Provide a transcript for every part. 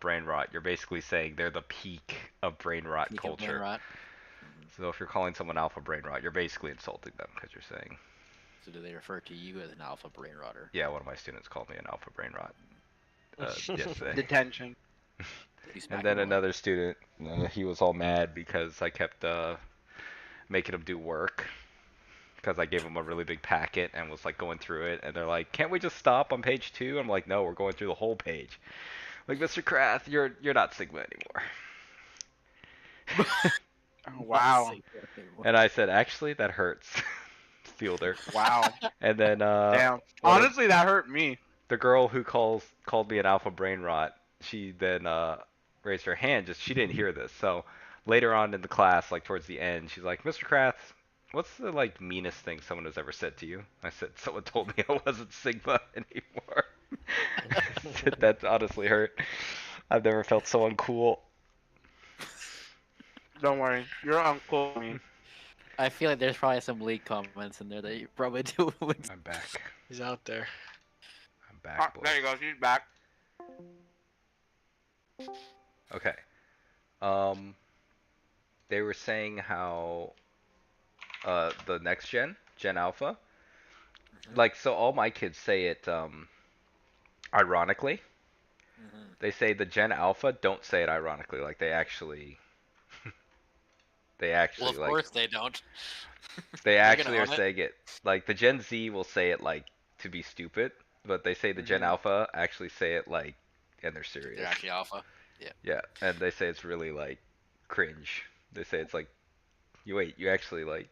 brain rot, you're basically saying they're the peak of brain rot Peak of culture. brain rot. So if you're calling someone alpha brain rot, you're basically insulting them because you're saying. So do they refer to you as an alpha brain rotter? Yeah, one of my students called me an alpha brain rot yesterday. Detention. And then another student, he was all mad because I kept making him do work. Because I gave him a really big packet and was like going through it, and they're like, "Can't we just stop on page 2?" I'm like, "No, we're going through the whole page." Like, Mr. Krath, you're not Sigma anymore. Oh, wow. And I said, "Actually, that hurts." Fielder. Wow. And then Damn. Honestly, that hurt me. the girl who called me an alpha brain rot, she then raised her hand. Just she didn't hear this, so later on in the class, like towards the end, she's like, "Mr. Krath, what's the like meanest thing someone has ever said to you?" I said, "Someone told me I wasn't Sigma anymore." I said, that honestly hurt. I've never felt so uncool. Don't worry. You're uncool to me. I feel like there's probably some leak comments in there that you probably do. I'm back. He's out there. I'm back. There you go. She's back. Okay. They were saying how the next Gen Alpha, like, so all my kids say it ironically. They say the Gen Alpha don't say it ironically, like they actually Well, of like course they don't. they You're actually gonna are own it? saying it like the Gen Z will say it like to be stupid, but they say the Gen Alpha actually say it like and they're serious. They're actually alpha. Yeah, and they say it's really like cringe. They say it's like you actually like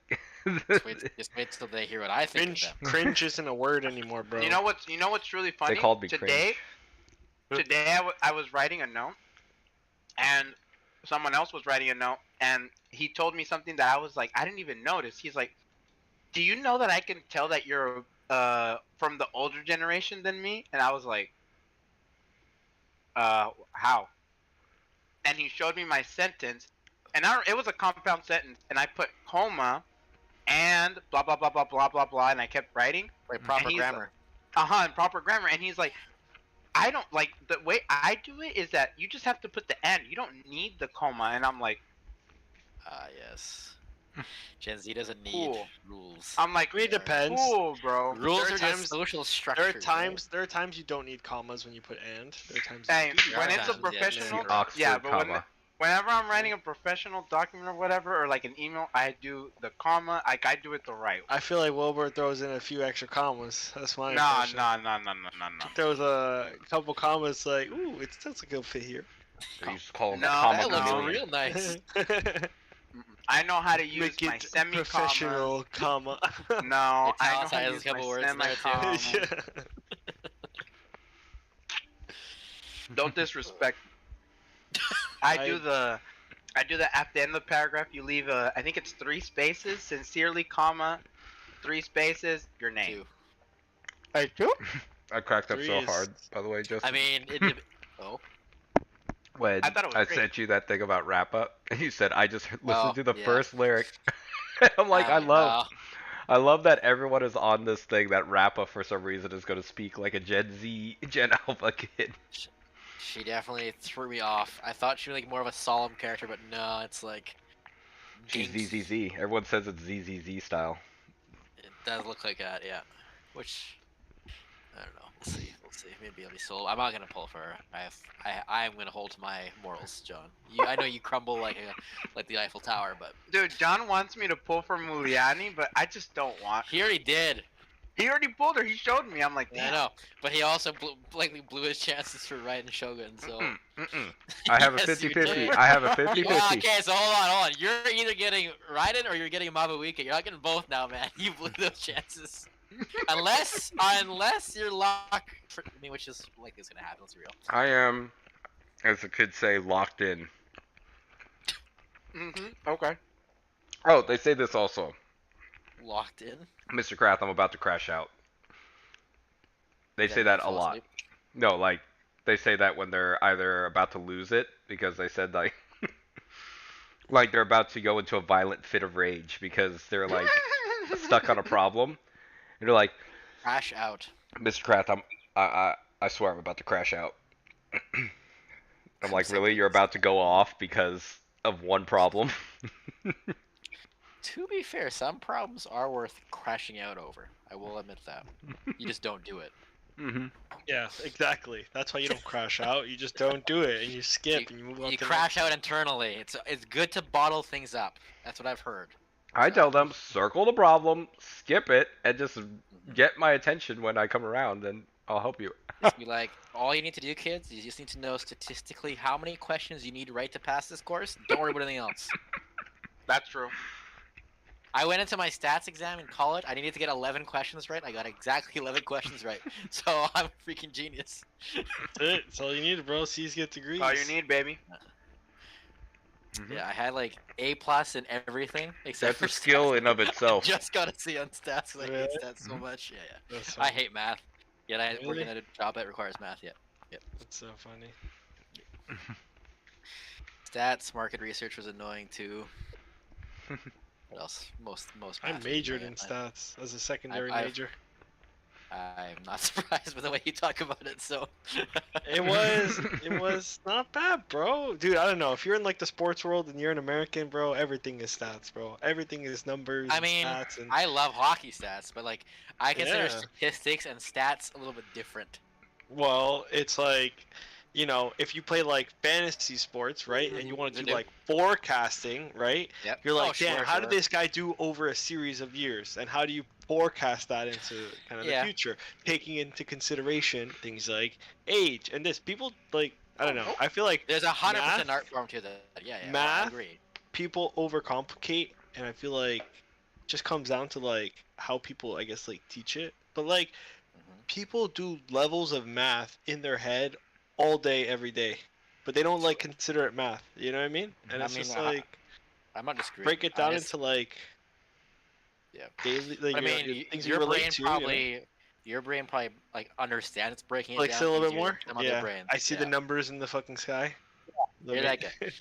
Just wait till they hear what I think Cringe, of them. cringe isn't a word anymore, bro. You know what's really funny? They called me today. cringe. Today I was writing a note, and someone else was writing a note, and he told me something that I was like, I didn't even notice. He's like, "Do you know that I can tell that you're from the older generation than me?" And I was like, how?" And he showed me my sentence, and it was a compound sentence, and I put comma and blah blah blah blah blah blah blah, and I kept writing. Like proper And he's grammar. And proper grammar. And he's like, I don't like the way I do it is that you just have to put the and. You don't need the comma. And I'm like, Yes. Gen Z doesn't need Cool. rules. I'm like, It depends. cool, bro. Rules there are are just times- social structure. There are times you don't need commas when you put and. There are times Hey, you do. when There are it's a times, yeah, professional, you're Oxford yeah, but comma. whenever I'm writing a professional document or whatever, or like an email, I do the comma. Like I do it the right way. I feel like Wilbur throws in a few extra commas. That's my Nah, impression. nah. Throws a couple commas like, ooh, that's a good fit here. They used to call them No, a comma That looks chameleon. real nice. I know how to use Make my it semi-comma. professional comma. No, I know how Italicize to a use couple my words in there, too. semi-comma. Yeah. Don't disrespect. I do the at the end of the paragraph. You leave I think it's 3 spaces. Sincerely, comma, 3 spaces. Your name. Two. I do. I cracked up Three so is- hard, by the way, Justin. I mean, oh. when I thought it was I great. sent you that thing about wrap up, and you said I just listened Oh, to the yeah. first lyric. I'm like, I love that everyone is on this thing that Rappa for some reason is going to speak like a Gen Alpha kid. She definitely threw me off. I thought she was like more of a solemn character, but no, it's like. She's Ginks. ZZZ. Everyone says it's ZZZ style. It does look like that, yeah. Which I don't know. We'll see. We'll see. Maybe I'll be sold. I'm not gonna pull for her. I am gonna hold to my morals, John. I know you crumble like the Eiffel Tower, but Dude, John wants me to pull for Muliani, but I just don't want. he already did. He already pulled her. He showed me. I'm like, Yeah, I damn. know. But he also blew his chances for writing Shogun. So. I have Yes, a you 50-50. did. I have a 50-50. Well, okay, so hold on. You're either getting Raiden or you're getting Mabuika. You're not getting both now, man. You blew those chances. unless you're locked. I mean, which is like it's gonna happen. Let's be real. I am, as the kids say, locked in. Okay. Oh, they say this also. Locked in. Mr. Krath, I'm about to crash out. They Is say that that a fall lot. asleep? No, like, they say that when they're either about to lose it, because they said, like, like they're about to go into a violent fit of rage because they're, like, stuck on a problem. And they're like, Crash out. Mr. Krath, I swear I'm about to crash out. I'm like, really? You're about to go off because of one problem? To be fair, some problems are worth crashing out over. I will admit that. You just don't do it. hmm Yeah, exactly. That's why you don't crash out. You just don't do it, and you skip, and you move on You to the crash next. out internally. It's good to bottle things up. That's what I've heard. I So, tell them, circle the problem, skip it, and just mhm. get my attention when I come around, and I'll help you. Just be like, all you need to do, kids, is you just need to know statistically how many questions you need to write to pass this course. Don't worry about anything else. That's true. I went into my stats exam in college. I needed to get 11 questions right. I got exactly 11 questions right. So I'm a freaking genius. That's it. That's all you need, bro. C's get degrees. All you need, baby. Mhm. Yeah, I had like A+ in everything except That's for a skill stats. in of itself. Just got a C on stats. 'Cause I hate Really? stats so Mhm. much. Yeah, yeah. That's I funny. hate math. Yet I work Really? in a job that requires math. Yeah. That's so funny. Stats, market research was annoying too. What else? Most I math was majored in annoying. stats as a secondary I've- major. I'm not surprised by the way you talk about it. So. It was not bad, bro. Dude, I don't know. If you're in like the sports world and you're an American, bro, everything is stats, bro. Everything is numbers I and mean, stats and I love hockey stats, but like I consider Yeah. statistics and stats a little bit different. well, it's like, you know, if you play like fantasy sports, right, and you want to They do do. like forecasting, right? Yep. You're like, Oh, damn, sure, how sure. did this guy do over a series of years, and how do you forecast that into kind of Yeah. the future, taking into consideration things like age and this. People like, I don't know. I feel like There's 100% math- art form to that. Yeah, I math agree. people overcomplicate, and I feel like it just comes down to like how people, I guess, like teach it. But like Mhm. people do levels of math in their head all day, every day, but they don't like consider it math. You know what I mean? And I it's mean, just like I'm not disagreeing. break it I down just- into like Yeah. daily, like But I mean, things your you relate brain to. probably, your brain probably like understands breaking it Like down still a little bit easier more. than some other Yeah, brains. I see the Yeah. numbers in the fucking sky. The You're ma- that guy.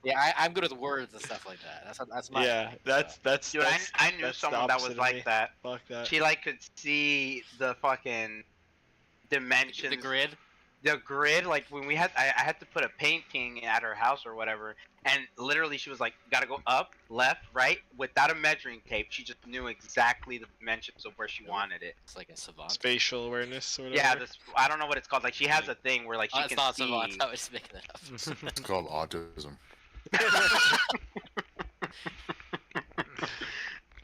Yeah, I'm good with words and stuff like that. That's my yeah, thing, that's Dude, that's I knew that's the someone that opposite was of me. like that. Fuck that. She like could see the fucking so. dimensions. The grid. The grid, like when we had, I had to put a painting at her house or whatever, and literally she was like, "Gotta go up, left, right," without a measuring tape. She just knew exactly the dimensions of where she wanted it. It's like a savant. Spatial awareness or whatever. Yeah, this I don't know what it's called. Like she has a thing where like she It's can not see. savant. I was just making it up. It's called autism.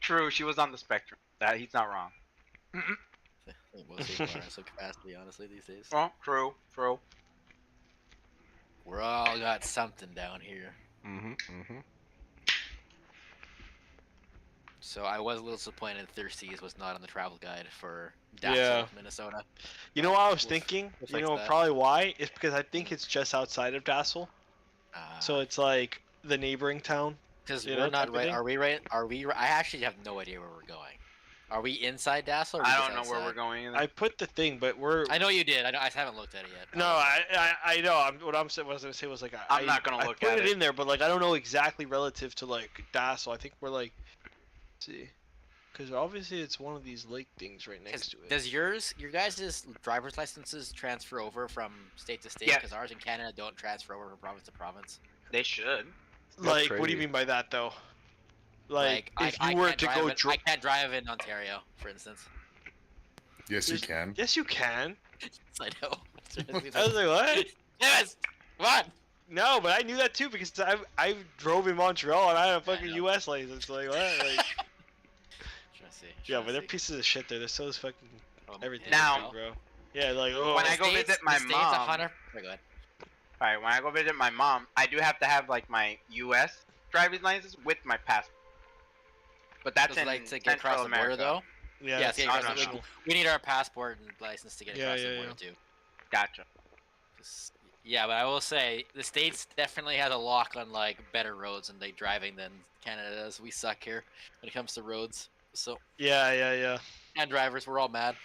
True, she was on the spectrum. That he's not wrong. I think most people are in some capacity, honestly, these days. Oh, true, true. We're all got something down here. So I was a little disappointed Thirsties was not on the travel guide for Daxel, Yeah. Minnesota. You know what I was We'll- thinking? we'll You fix know that. probably why? It's because I think it's just outside of Dassel, so it's like the neighboring town. because you we're know, not type of right. thing. Are we right? Are we? I actually have no idea where we're going. Are we inside Dassel? Or are we I just don't know where we're outside? going. Either. I put the thing, but we're I know you did. I haven't looked at it yet. no, I know. What I was gonna say was like I'm not gonna I look put at it it. in there, but like I don't know exactly relative to like Dassel. I think we're like, let's see, because obviously it's one of these lake things right next to it. Does your guys' driver's licenses transfer over from state to state? Yeah. Because ours in Canada don't transfer over from province to province. They should. Like, That's what do you crazy. mean by that though? Like, if I you were can't to drive go, I can't drive in Ontario, for instance. Yes, you There's- can. yes, you can. I know. I was like, what? Yes. Come on. No, but I knew that too because I drove in Montreal and I had a fucking know. U.S. license. Like what? Like Trying to see. yeah, but they're pieces of shit there. They're so fucking everything, Now- bro. Yeah, like oh, When I go visit my mom- Sorry, go ahead. All right, when I go visit my mom, I do have to have like my U.S. driver's license with my passport. But that's Does it, in like to get Central across the border America. though? yeah, Yeah, it's to get no, across no, the no. we need our passport and license to get Yeah, across yeah, the yeah. border too. Gotcha. Yeah, but I will say the states definitely has a lock on like better roads and they driving than Canada does. We suck here when it comes to roads. So yeah. and drivers, we're all mad.